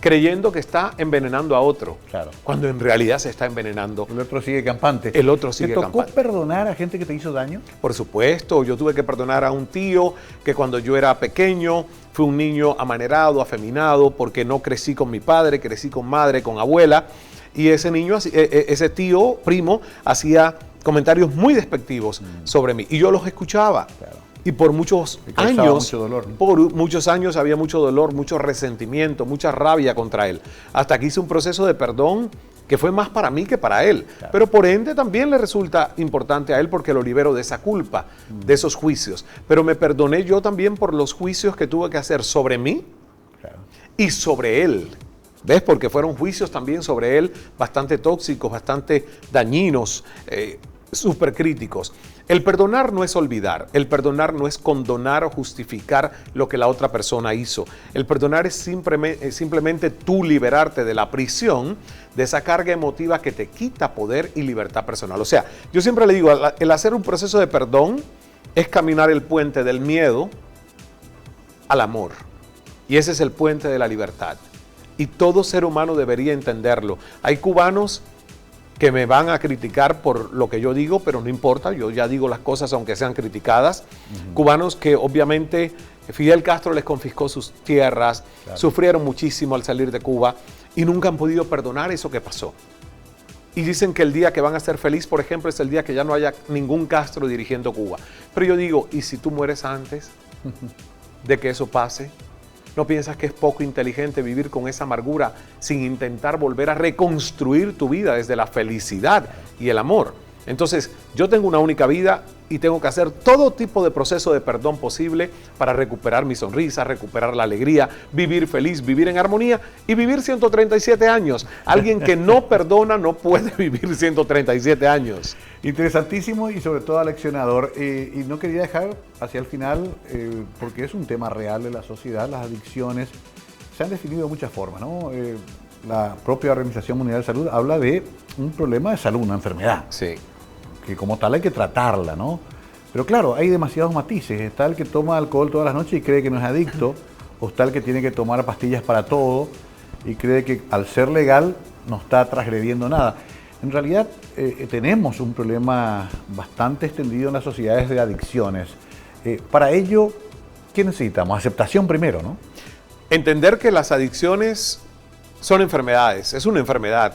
creyendo que está envenenando a otro, claro, cuando en realidad se está envenenando. el otro sigue campante. El otro sigue ¿Te tocó campante. perdonar a gente que te hizo daño? Por supuesto, yo tuve que perdonar a un tío que cuando yo era pequeño fue un niño amanerado, afeminado, porque no crecí con mi padre, crecí con madre, con abuela, y ese niño, ese tío, primo, hacía comentarios muy despectivos sobre mí, y yo los escuchaba. Claro. Y por muchos causaba años, mucho dolor, ¿no? por muchos años había mucho dolor, mucho resentimiento, mucha rabia contra él. Hasta que hice un proceso de perdón que fue más para mí que para él. Claro. Pero por ende también le resulta importante a él porque lo libero de esa culpa, de esos juicios. Pero me perdoné yo también por los juicios que tuve que hacer sobre mí, Claro. y sobre él. ¿Ves? Porque fueron juicios también sobre él bastante tóxicos, bastante dañinos, súper críticos. El perdonar no es olvidar, el perdonar no es condonar o justificar lo que la otra persona hizo. El perdonar es simplemente tú liberarte de la prisión, de esa carga emotiva que te quita poder y libertad personal. O sea, yo siempre le digo, el hacer un proceso de perdón es caminar el puente del miedo al amor. Y ese es el puente de la libertad. Y todo ser humano debería entenderlo. Hay cubanos que me van a criticar por lo que yo digo, pero no importa, yo ya digo las cosas aunque sean criticadas. Cubanos que obviamente Fidel Castro les confiscó sus tierras, Claro. sufrieron muchísimo al salir de Cuba y nunca han podido perdonar eso que pasó. Y dicen que el día que van a ser feliz, por ejemplo, es el día que ya no haya ningún Castro dirigiendo Cuba. Pero yo digo, ¿y si tú mueres antes de que eso pase? ¿No piensas que es poco inteligente vivir con esa amargura sin intentar volver a reconstruir tu vida desde la felicidad y el amor? Entonces, yo tengo una única vida y tengo que hacer todo tipo de proceso de perdón posible para recuperar mi sonrisa, recuperar la alegría, vivir feliz, vivir en armonía y vivir 137 años. Alguien que no perdona no puede vivir 137 años. Interesantísimo y sobre todo aleccionador. Y no quería dejar hacia el final, porque es un tema real de la sociedad, las adicciones se han definido de muchas formas, ¿no? La propia Organización Mundial de Salud habla de un problema de salud, una enfermedad, Sí. que como tal hay que tratarla, ¿no? Pero claro, hay demasiados matices. Está el que toma alcohol todas las noches y cree que no es adicto, o está el que tiene que tomar pastillas para todo y cree que al ser legal no está transgrediendo nada. En realidad tenemos un problema bastante extendido en las sociedades de adicciones. Para ello, ¿qué necesitamos? Aceptación primero, ¿no? Entender que las adicciones son enfermedades, es una enfermedad.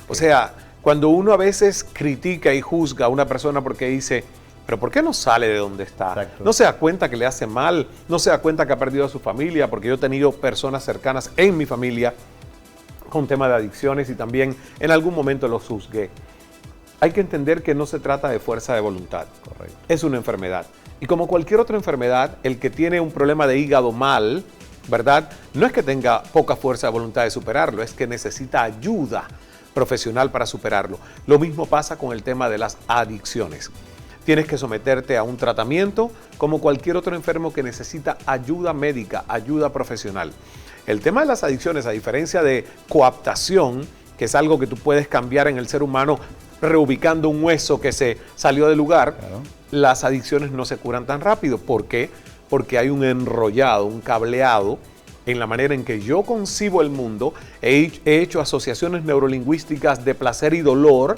O sea, cuando uno a veces critica y juzga a una persona porque dice, pero ¿por qué no sale de donde está? Exacto. No se da cuenta que le hace mal, no se da cuenta que ha perdido a su familia, porque yo he tenido personas cercanas en mi familia con tema de adicciones y también en algún momento los juzgué. Hay que entender que no se trata de fuerza de voluntad. Correcto. Es una enfermedad. Y como cualquier otra enfermedad, el que tiene un problema de hígado mal, ¿verdad? No es que tenga poca fuerza de voluntad de superarlo, es que necesita ayuda profesional para superarlo. Lo mismo pasa con el tema de las adicciones. Tienes que someterte a un tratamiento como cualquier otro enfermo que necesita ayuda médica, ayuda profesional. El tema de las adicciones, a diferencia de coaptación, que es algo que tú puedes cambiar en el ser humano reubicando un hueso que se salió del lugar, Claro. las adicciones no se curan tan rápido. ¿Por qué? Porque hay un enrollado, un cableado en la manera en que yo concibo el mundo. He hecho asociaciones neurolingüísticas de placer y dolor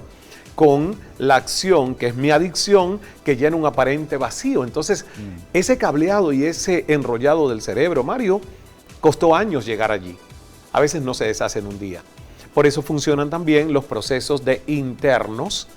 con la acción, que es mi adicción, que llena un aparente vacío. Entonces, ese cableado y ese enrollado del cerebro, Mario, costó años llegar allí. A veces no se deshace en un día. Por eso funcionan también los procesos de internos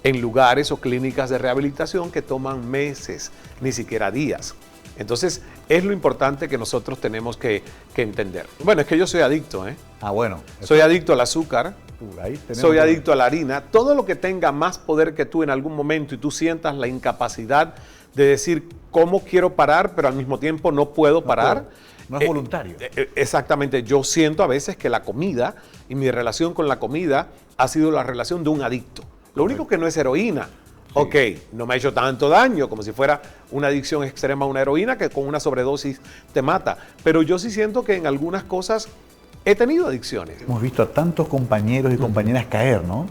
en lugares o clínicas de rehabilitación que toman meses, ni siquiera días. Entonces, es lo importante que nosotros tenemos que entender. Bueno, es que yo soy adicto, ¿eh? Ah, bueno. Soy adicto al azúcar, Ahí tenemos soy adicto a la harina. Todo lo que tenga más poder que tú en algún momento y tú sientas la incapacidad de decir cómo quiero parar, pero al mismo tiempo no puedo parar. No es voluntario. Exactamente. Yo siento a veces que la comida y mi relación con la comida ha sido la relación de un adicto. Lo único que no es heroína, Ok, no me ha hecho tanto daño como si fuera una adicción extrema a una heroína que con una sobredosis te mata. Pero yo sí siento que en algunas cosas he tenido adicciones. Hemos visto a tantos compañeros y compañeras caer, ¿no?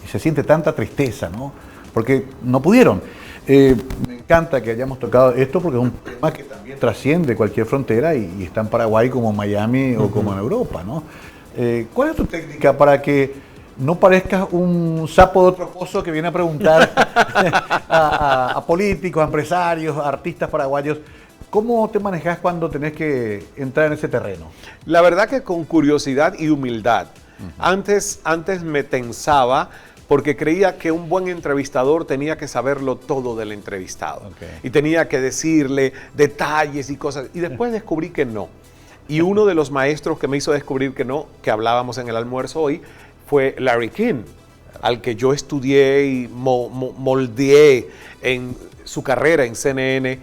Y se siente tanta tristeza, ¿no? Porque no pudieron. Me encanta que hayamos tocado esto porque es un tema que también trasciende cualquier frontera y está en Paraguay como en Miami o como en Europa, ¿no? ¿Cuál es tu técnica para que no parezcas un sapo de otro pozo que viene a preguntar a políticos, a empresarios, a artistas paraguayos? ¿Cómo te manejas cuando tenés que entrar en ese terreno? La verdad que con curiosidad y humildad. Antes me tensaba porque creía que un buen entrevistador tenía que saberlo todo del entrevistado. Y tenía que decirle detalles y cosas. Y después descubrí que no. Y uno de los maestros que me hizo descubrir que no, que hablábamos en el almuerzo hoy, fue Larry King, al que yo estudié y moldeé en su carrera en CNN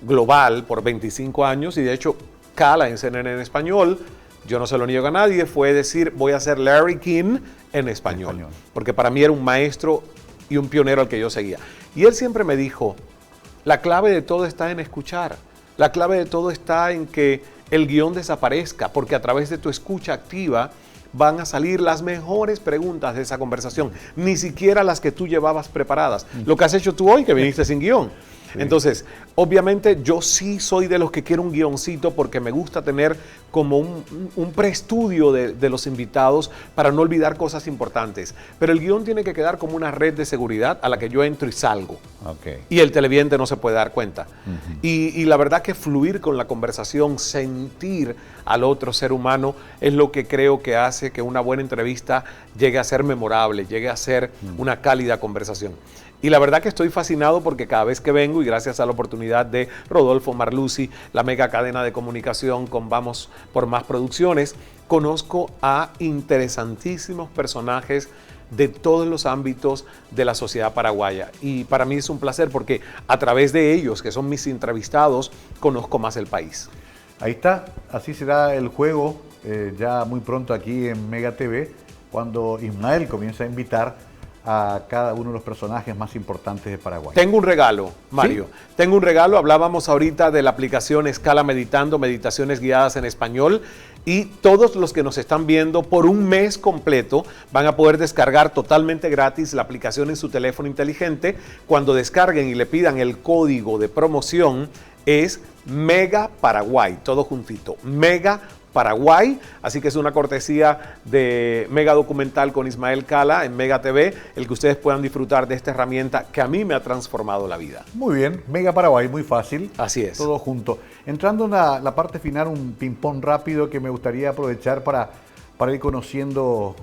global por 25 años. Y de hecho, Cala en CNN en español, yo no se lo niego a nadie, fue decir, voy a ser Larry King en español. Porque para mí era un maestro y un pionero al que yo seguía. Y él siempre me dijo, la clave de todo está en escuchar. La clave de todo está en que el guión desaparezca, porque a través de tu escucha activa van a salir las mejores preguntas de esa conversación, ni siquiera las que tú llevabas preparadas. Lo que has hecho tú hoy, que viniste sin guión. Sí. Entonces, obviamente yo sí soy de los que quiero un guioncito porque me gusta tener como un preestudio de los invitados para no olvidar cosas importantes. Pero el guión tiene que quedar como una red de seguridad a la que yo entro y salgo. Y el televidente no se puede dar cuenta. Y la verdad que fluir con la conversación, sentir al otro ser humano es lo que creo que hace que una buena entrevista llegue a ser memorable, llegue a ser una cálida conversación. Y la verdad que estoy fascinado porque cada vez que vengo, y gracias a la oportunidad de Rodolfo Marlucci, la mega cadena de comunicación con Vamos por Más Producciones, conozco a interesantísimos personajes de todos los ámbitos de la sociedad paraguaya. Y para mí es un placer porque a través de ellos, que son mis entrevistados, conozco más el país. Ahí está, así será el juego ya muy pronto aquí en Mega TV, cuando Ismael comienza a invitar a cada uno de los personajes más importantes de Paraguay. Tengo un regalo, Mario. ¿Sí? Tengo un regalo. Hablábamos ahorita de la aplicación Escala Meditando, meditaciones guiadas en español. Y todos los que nos están viendo por un mes completo van a poder descargar totalmente gratis la aplicación en su teléfono inteligente. Cuando descarguen y le pidan el código de promoción es Mega Paraguay, todo juntito, Mega Paraguay, así que es una cortesía de Mega Documental con Ismael Cala en Mega TV, el que ustedes puedan disfrutar de esta herramienta que a mí me ha transformado la vida. Muy bien, Mega Paraguay, muy fácil. Así es. Todo junto. Entrando en la parte final, un ping-pong rápido que me gustaría aprovechar para ir conociendo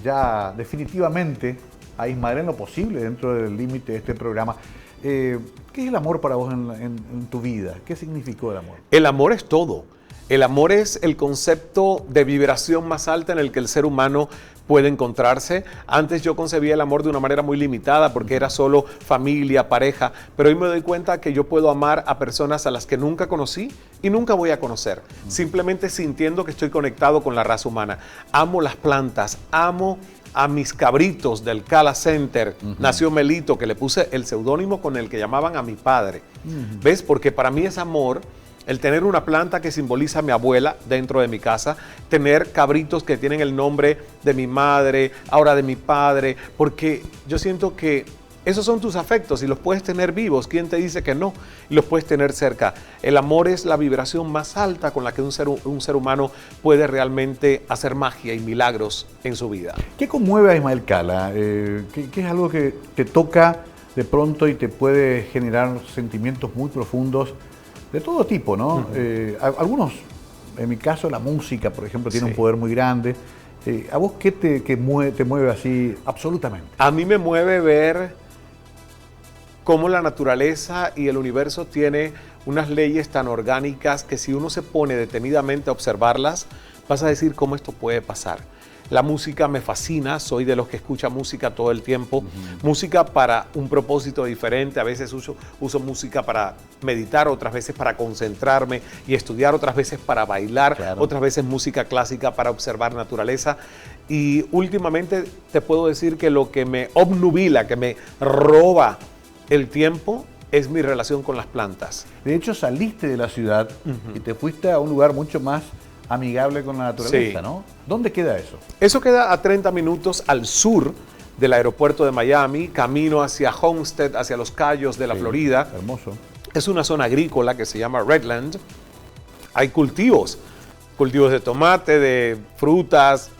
ya definitivamente a Ismael en lo posible dentro del límite de este programa. ¿Qué es el amor para vos en tu vida? ¿Qué significó el amor? El amor es todo. El amor es el concepto de vibración más alta en el que el ser humano puede encontrarse. Antes yo concebía el amor de una manera muy limitada porque era solo familia, pareja, pero hoy me doy cuenta que yo puedo amar a personas a las que nunca conocí y nunca voy a conocer, simplemente sintiendo que estoy conectado con la raza humana. Amo las plantas, amo a mis cabritos del Cala Center. Nació Melito, que le puse el seudónimo con el que llamaban a mi padre. ¿Ves? Porque para mí es amor el tener una planta que simboliza a mi abuela dentro de mi casa, tener cabritos que tienen el nombre de mi madre, ahora de mi padre, porque yo siento que esos son tus afectos y los puedes tener vivos. ¿Quién te dice que no? Y los puedes tener cerca. El amor es la vibración más alta con la que un ser humano puede realmente hacer magia y milagros en su vida. ¿Qué conmueve a Ismael Cala? ¿Qué es algo que te toca de pronto y te puede generar sentimientos muy profundos de todo tipo, ¿no? Algunos, en mi caso, la música, por ejemplo, tiene un poder muy grande. ¿A vos qué te mueve así absolutamente? A mí me mueve ver cómo la naturaleza y el universo tiene unas leyes tan orgánicas que si uno se pone detenidamente a observarlas, vas a decir cómo esto puede pasar. La música me fascina, soy de los que escucha música todo el tiempo. Música para un propósito diferente, a veces uso música para meditar, otras veces para concentrarme y estudiar, otras veces para bailar, otras veces música clásica para observar naturaleza. Y últimamente te puedo decir que lo que me obnubila, que me roba el tiempo, es mi relación con las plantas. De hecho, saliste de la ciudad y te fuiste a un lugar mucho más amigable con la naturaleza, Sí. ¿no? ¿Dónde queda eso? Eso queda a 30 minutos al sur del aeropuerto de Miami, camino hacia Homestead, hacia los Cayos de la Florida. Hermoso. Es una zona agrícola que se llama Redland. Hay cultivos de tomate, de frutas,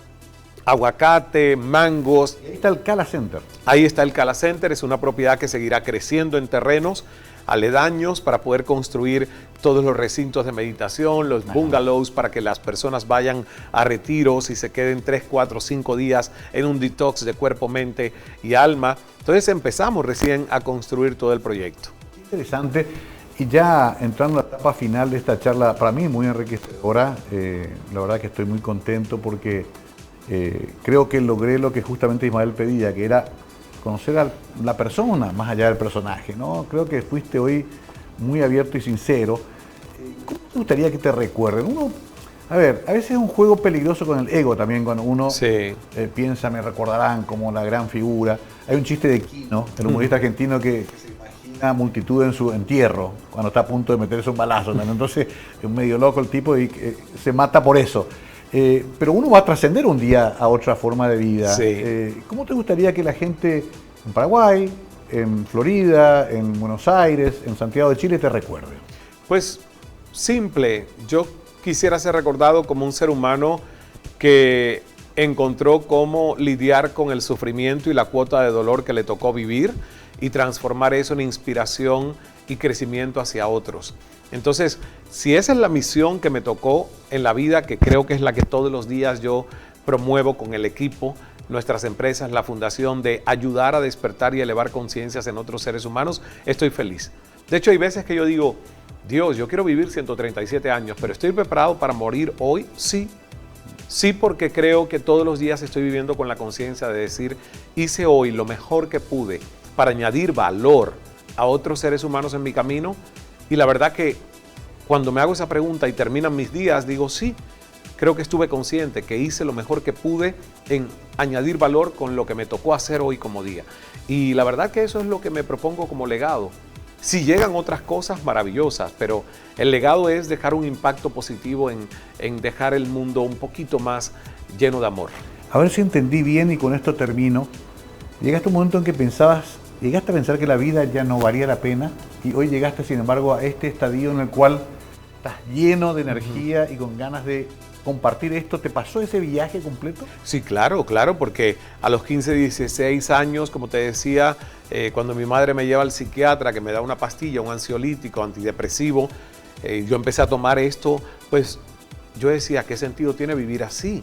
aguacate, mangos. Y ahí está el Cala Center. Ahí está el Cala Center, es una propiedad que seguirá creciendo en terrenos aledaños para poder construir todos los recintos de meditación, los bungalows para que las personas vayan a retiros y se queden 3, 4, 5 días en un detox de cuerpo, mente y alma. Entonces empezamos recién a construir todo el proyecto. Interesante. Y ya entrando a la etapa final de esta charla, para mí muy enriquecedora, la verdad que estoy muy contento porque creo que logré lo que justamente Ismael pedía, que era conocer a la persona más allá del personaje, ¿no? Creo que fuiste hoy muy abierto y sincero. ¿Cómo te gustaría que te recuerden? A veces es un juego peligroso con el ego también, cuando uno piensa, me recordarán como la gran figura. Hay un chiste de Quino, el humorista argentino, que se imagina multitud en su entierro, cuando está a punto de meterse un balazo, ¿no? Entonces es medio loco el tipo y se mata por eso. Pero uno va a trascender un día a otra forma de vida. Sí. ¿Cómo te gustaría que la gente en Paraguay, en Florida, en Buenos Aires, en Santiago de Chile te recuerde? Pues simple, yo quisiera ser recordado como un ser humano que encontró cómo lidiar con el sufrimiento y la cuota de dolor que le tocó vivir y transformar eso en inspiración y crecimiento hacia otros. Entonces, si esa es la misión que me tocó en la vida, que creo que es la que todos los días yo promuevo con el equipo, nuestras empresas, la fundación, de ayudar a despertar y elevar conciencias en otros seres humanos, estoy feliz. De hecho, hay veces que yo digo, Dios, yo quiero vivir 137 años, pero ¿estoy preparado para morir hoy? Sí. Sí, porque creo que todos los días estoy viviendo con la conciencia de decir, hice hoy lo mejor que pude para añadir valor a otros seres humanos en mi camino. Y la verdad que cuando me hago esa pregunta y terminan mis días, digo, sí, creo que estuve consciente que hice lo mejor que pude en añadir valor con lo que me tocó hacer hoy como día. Y la verdad que eso es lo que me propongo como legado. Si llegan otras cosas, maravillosas, pero el legado es dejar un impacto positivo en dejar el mundo un poquito más lleno de amor. A ver si entendí bien y con esto termino. Llegaste a un momento en que llegaste a pensar que la vida ya no valía la pena y hoy llegaste, sin embargo, a este estadio en el cual estás lleno de energía y con ganas de compartir esto. ¿Te pasó ese viaje completo? Sí, claro, porque a los 15, 16 años, como te decía, cuando mi madre me lleva al psiquiatra, que me da una pastilla, un ansiolítico, antidepresivo, yo empecé a tomar esto, pues yo decía, ¿qué sentido tiene vivir así?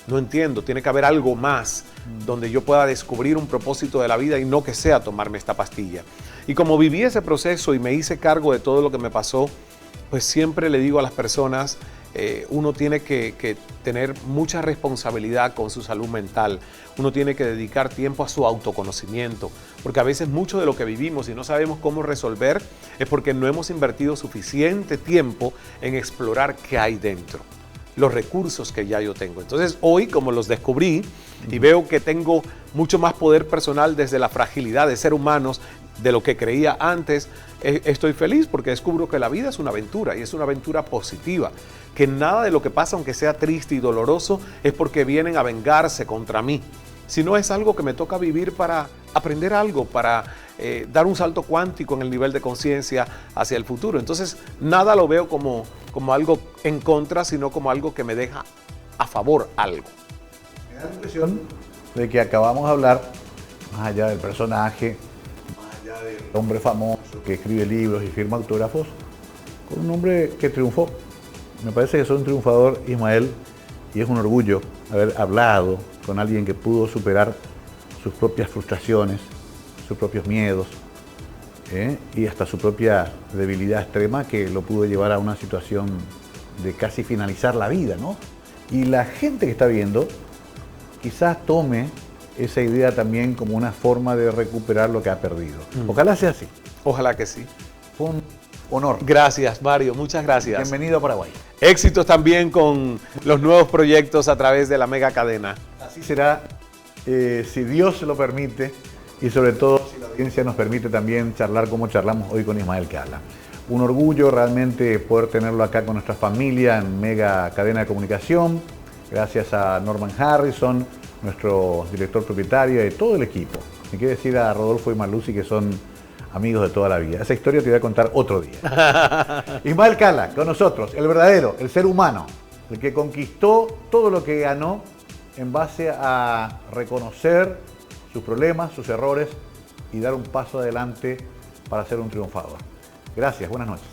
No entiendo, tiene que haber algo más donde yo pueda descubrir un propósito de la vida y no que sea tomarme esta pastilla. Y como viví ese proceso y me hice cargo de todo lo que me pasó, pues siempre le digo a las personas, uno tiene que tener mucha responsabilidad con su salud mental, uno tiene que dedicar tiempo a su autoconocimiento, porque a veces mucho de lo que vivimos y no sabemos cómo resolver es porque no hemos invertido suficiente tiempo en explorar qué hay dentro, los recursos que ya yo tengo. Entonces hoy, como los descubrí y veo que tengo mucho más poder personal desde la fragilidad de ser humanos de lo que creía antes, estoy feliz porque descubro que la vida es una aventura y es una aventura positiva, que nada de lo que pasa, aunque sea triste y doloroso, es porque vienen a vengarse contra mí, sino es algo que me toca vivir para aprender algo, para dar un salto cuántico en el nivel de conciencia hacia el futuro. Entonces nada lo veo como algo en contra, sino como algo que me deja a favor algo. Me da la impresión de que acabamos de hablar, más allá del personaje, más allá del hombre famoso que escribe libros y firma autógrafos, con un hombre que triunfó. Me parece que soy un triunfador, Ismael, y es un orgullo haber hablado con alguien que pudo superar sus propias frustraciones, sus propios miedos, y hasta su propia debilidad extrema, que lo pudo llevar a una situación de casi finalizar la vida, ¿no? Y la gente que está viendo quizás tome esa idea también como una forma de recuperar lo que ha perdido. Ojalá sea así. Ojalá que sí. Fue un honor. Gracias, Mario. Muchas gracias. Bienvenido a Paraguay. Éxitos también con los nuevos proyectos a través de la mega cadena. Así será, si Dios lo permite y sobre todo si la audiencia nos permite también charlar como charlamos hoy con Ismael Cala. Un orgullo realmente poder tenerlo acá con nuestra familia en Mega Cadena de Comunicación. Gracias a Norman Harrison, nuestro director propietario y todo el equipo. Me quiere decir a Rodolfo y Marluci que son amigos de toda la vida. Esa historia te voy a contar otro día. Ismael Cala, con nosotros, el verdadero, el ser humano, el que conquistó todo lo que ganó en base a reconocer sus problemas, sus errores y dar un paso adelante para ser un triunfador. Gracias, buenas noches.